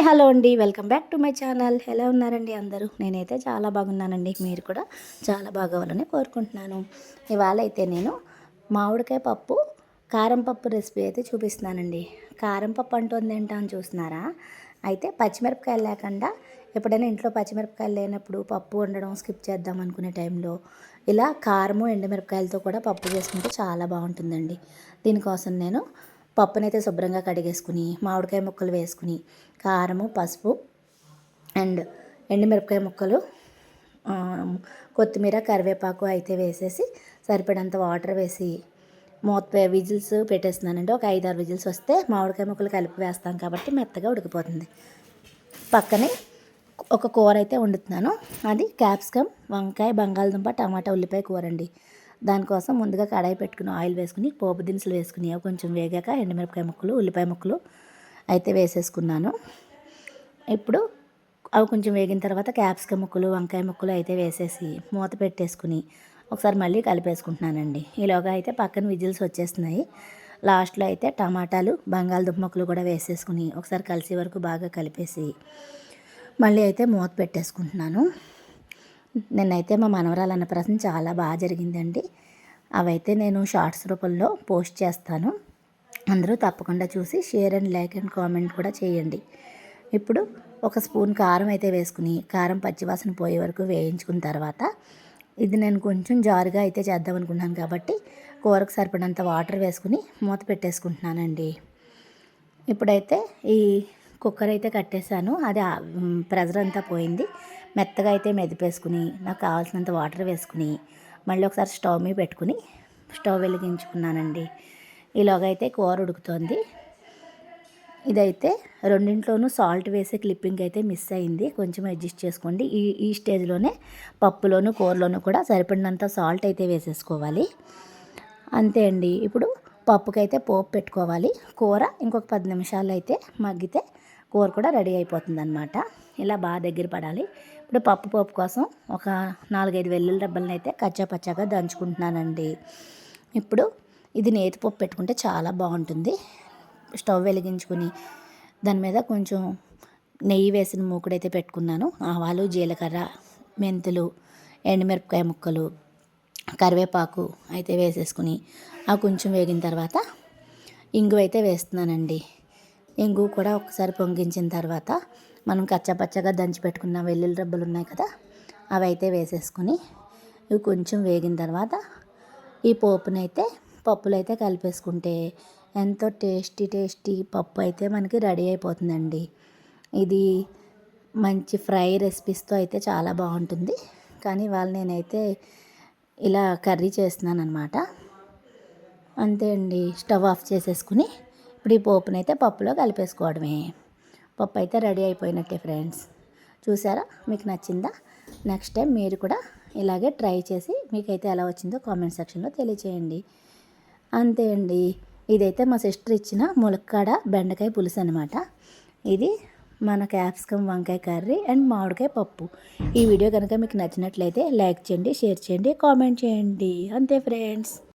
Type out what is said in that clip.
Hello అండి. Welcome back to my channel. ఎలా ఉన్నారండి అందరూ? నేనైతే చాలా బాగున్నానండి. మీరు కూడా చాలా బాగోవాలని కోరుకుంటున్నాను. ఇవాళ అయితే నేను మామిడికాయ పప్పు, కారం పప్పు రెసిపీ అయితే చూపిస్తున్నానండి. కారం పప్పు అంటుంది ఏంటా అని చూస్తున్నారా? అయితే పచ్చిమిరపకాయలు లేకుండా ఎప్పుడైనా ఇంట్లో పచ్చిమిరపకాయలు లేనప్పుడు పప్పు వండడం స్కిప్ చేద్దాం అనుకునే టైంలో ఇలా కారము ఎండుమిరపకాయలతో కూడా పప్పు చేసుకుంటే చాలా బాగుంటుందండి. దీనికోసం నేను పప్పునైతే శుభ్రంగా కడిగేసుకుని మామిడికాయ ముక్కలు వేసుకుని కారము, పసుపు అండ్ ఎండుమిరపకాయ ముక్కలు, కొత్తిమీర, కరివేపాకు అయితే వేసేసి సరిపడంత వాటర్ వేసి విజిల్స్ పెట్టేస్తున్నానండి. ఒక 5-6 విజిల్స్ వస్తే మామిడికాయ ముక్కలు కలిపి వేస్తాం కాబట్టి మెత్తగా ఉడికిపోతుంది. పక్కనే ఒక కూర అయితే వండుతున్నాను. అది క్యాప్సికమ్, వంకాయ, బంగాళదుంప, టమాటా, ఉల్లిపాయ కూర అండి. దానికోసం ముందుగా కడాయి పెట్టుకుని ఆయిల్ వేసుకుని పోపు దినుసులు వేసుకుని అవి కొంచెం వేగాక ఎండుమిరపకాయ ముక్కలు, ఉల్లిపాయ ముక్కలు అయితే వేసేసుకున్నాను. ఇప్పుడు అవి కొంచెం వేగిన తర్వాత క్యాప్సికమ్ ముక్కలు, వంకాయ ముక్కలు అయితే వేసేసి మూత పెట్టేసుకుని ఒకసారి మళ్ళీ కలిపేసుకుంటున్నానండి. ఈలోగా అయితే పక్కన విజిల్స్ వచ్చేస్తున్నాయి. లాస్ట్లో అయితే టమాటాలు, బంగాళదుంప ముక్కలు కూడా వేసేసుకుని ఒకసారి కలిసే వరకు బాగా కలిపేసి మళ్ళీ అయితే మూత పెట్టేసుకుంటున్నాను. నిన్నైతే మా మనవరాలు అన్నప్రాసన చాలా బాగా జరిగిందండి. అవైతే నేను షార్ట్స్ రూపంలో పోస్ట్ చేస్తాను. అందరూ తప్పకుండా చూసి share and like and comment కూడా చేయండి. ఇప్పుడు ఒక స్పూన్ కారం అయితే వేసుకుని కారం పచ్చివాసన పోయే వరకు వేయించుకున్న తర్వాత ఇది నేను కొంచెం జారుగా అయితే చేద్దాం అనుకున్నాను కాబట్టి కూరకు సరిపడినంత వాటర్ వేసుకుని మూత పెట్టేసుకుంటున్నానండి. ఇప్పుడైతే ఈ కుక్కర్ అయితే కట్టేశాను. అది ప్రెజర్ అంతా పోయింది. మెత్తగా అయితే మెదిపేసుకుని నాకు కావాల్సినంత వాటర్ వేసుకుని మళ్ళీ ఒకసారి స్టవ్ మీద పెట్టుకుని స్టవ్ వెలిగించుకున్నానండి. ఈలోగా అయితే కూర ఉడుకుతోంది. ఇదైతే రెండింట్లోనూ సాల్ట్ వేసే క్లిప్పింగ్ అయితే మిస్ అయింది. కొంచెం అడ్జస్ట్ చేసుకోండి. ఈ స్టేజ్లోనే పప్పులోను కూరలోను కూడా సరిపడినంత సాల్ట్ అయితే వేసేసుకోవాలి. అంతే అండి. ఇప్పుడు పప్పుకైతే పోపు పెట్టుకోవాలి. కూర ఇంకొక 10 నిమిషాలు అయితే మగ్గితే కూర కూడా రెడీ అయిపోతుందన్నమాట. ఇలా బాగా దగ్గర పడాలి. ఇప్పుడు పోపు కోసం ఒక 4-5 వెల్లుల్లి రెబ్బలను అయితే కచ్చాపచ్చాగా దంచుకుంటున్నానండి. ఇప్పుడు ఇది నేతిపప్పు పెట్టుకుంటే చాలా బాగుంటుంది. స్టవ్ వెలిగించుకుని దాని మీద కొంచెం నెయ్యి వేసిన మూకుడైతే పెట్టుకున్నాను. ఆవాలు, జీలకర్ర, మెంతులు, ఎండుమిరపకాయ ముక్కలు, కరివేపాకు అయితే వేసేసుకుని అవి కొంచెం వేగిన తర్వాత ఇంగువ అయితే వేస్తున్నానండి. ఇంగువ కూడా ఒకసారి పొంగించిన తర్వాత మనం కచ్చాపచ్చగా దంచి పెట్టుకున్న వెల్లుల్లి రెబ్బలు ఉన్నాయి కదా, అవి అయితే వేసేసుకుని ఇవి కొంచెం వేగిన తర్వాత ఈ పప్పులు అయితే కలిపేసుకుంటే ఎంతో టేస్టీ పప్పు అయితే మనకి రెడీ అయిపోతుందండి. ఇది మంచి ఫ్రై రెసిపీస్తో అయితే చాలా బాగుంటుంది. కానీ ఇవాళ నేనైతే ఇలా కర్రీ చేస్తున్నాను అనమాట. అంతే అండి. స్టవ్ ఆఫ్ చేసేసుకుని ఇప్పుడు ఈ పోపునైతే పప్పులో కలిపేసుకోవడమే. పప్పు అయితే రెడీ అయిపోయినట్టే ఫ్రెండ్స్. చూసారా? మీకు నచ్చిందా? నెక్స్ట్ టైం మీరు కూడా ఇలాగే ట్రై చేసి మీకైతే ఎలా వచ్చిందో కామెంట్ సెక్షన్లో తెలియచేయండి. అంతే అండి. ఇదైతే మా సిస్టర్ ఇచ్చిన ములక్కాడ బెండకాయ పులుసు అనమాట. ఇది మన క్యాప్సికమ్ వంకాయ కర్రీ అండ్ మామిడికాయ పప్పు. ఈ వీడియో కనుక మీకు నచ్చినట్లయితే లైక్ చేయండి, షేర్ చేయండి, కామెంట్ చేయండి. అంతే ఫ్రెండ్స్.